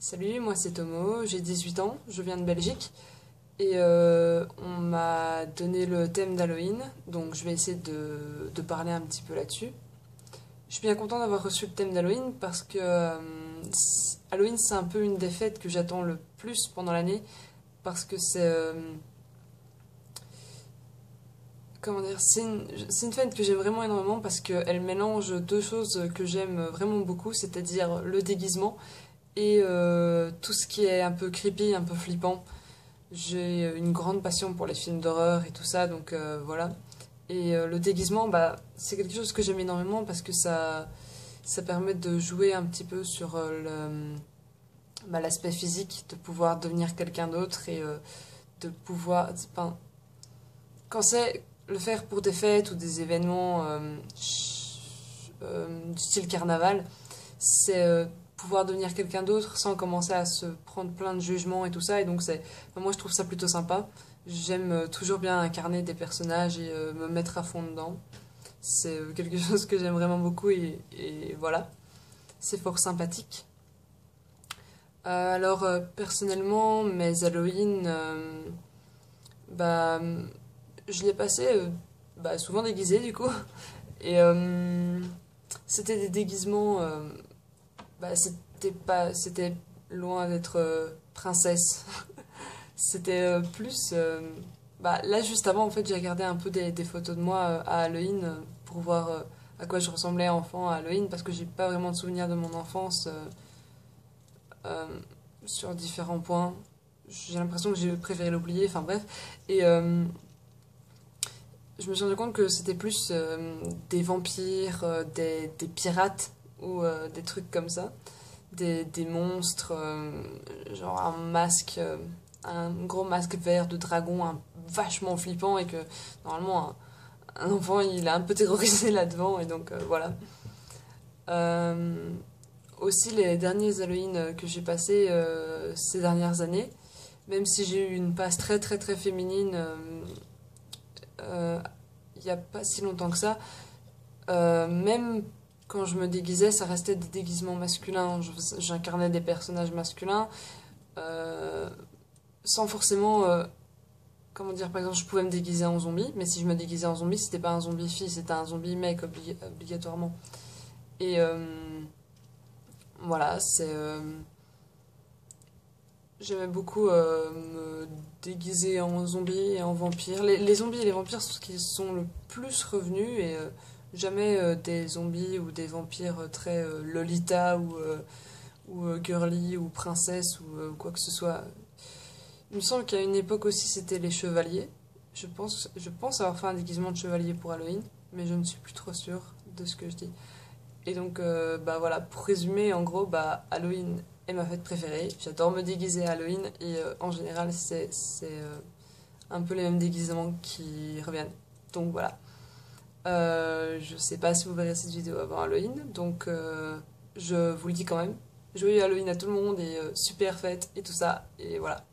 Salut, moi c'est Tomo, j'ai 18 ans, je viens de Belgique et on m'a donné le thème d'Halloween, donc je vais essayer de parler un petit peu là-dessus. Je suis bien content d'avoir reçu le thème d'Halloween parce que Halloween c'est un peu une des fêtes que j'attends le plus pendant l'année parce que comment dire, c'est une fête que j'aime vraiment énormément parce qu'elle mélange deux choses que j'aime vraiment beaucoup, c'est-à-dire le déguisement et tout ce qui est un peu creepy, un peu flippant. J'ai une grande passion pour les films d'horreur et tout ça, donc voilà. Et le déguisement, bah, c'est quelque chose que j'aime énormément parce que ça permet de jouer un petit peu sur l'aspect physique, de pouvoir devenir quelqu'un d'autre et de pouvoir. Enfin, quand c'est le faire pour des fêtes ou des événements du style carnaval, c'est pouvoir devenir quelqu'un d'autre sans commencer à se prendre plein de jugements et tout ça. Et donc, moi, je trouve ça plutôt sympa. J'aime toujours bien incarner des personnages et me mettre à fond dedans. C'est quelque chose que j'aime vraiment beaucoup et voilà, c'est fort sympathique. Alors, personnellement, mes Halloween, bah, je l'ai passé bah, souvent déguisé du coup. Et c'était des déguisements. Bah, c'était loin d'être princesse. C'était plus. Bah, là, juste avant, en fait, j'ai regardé un peu des photos de moi à Halloween pour voir à quoi je ressemblais enfant à Halloween parce que j'ai pas vraiment de souvenirs de mon enfance euh, sur différents points. J'ai l'impression que j'ai préféré l'oublier, enfin bref. Et je me suis rendu compte que c'était plus des vampires, des pirates ou des trucs comme ça. Des monstres, genre un masque, un gros masque vert de dragon vachement flippant et que normalement un enfant il est un peu terrorisé là-devant et donc voilà. Euh, Aussi les derniers Halloween que j'ai passés ces dernières années, même si j'ai eu une passe très très très féminine il n'y a pas si longtemps que ça, même quand je me déguisais, ça restait des déguisements masculins. J'incarnais des personnages masculins euh, sans forcément. Comment dire, par exemple, je pouvais me déguiser en zombie, mais si je me déguisais en zombie, c'était pas un zombie fille, c'était un zombie mec obligatoirement. Et voilà, j'aimais beaucoup me déguiser en zombie et en vampire. Les zombies et les vampires sont ce qui sont le plus revenus et jamais des zombies ou des vampires très Lolita ou girly ou princesse ou quoi que ce soit. Il me semble qu'à une époque aussi c'était les chevaliers. Je pense avoir fait un déguisement de chevalier pour Halloween, mais je ne suis plus trop sûre de ce que je dis. Et donc, bah voilà, pour résumer, en gros, bah Halloween est ma fête préférée. J'adore me déguiser à Halloween et en général, c'est un peu les mêmes déguisements qui reviennent. Donc voilà. Je sais pas si vous verrez cette vidéo avant Halloween, donc je vous le dis quand même. Joyeux Halloween à tout le monde et super fête et tout ça. Et voilà.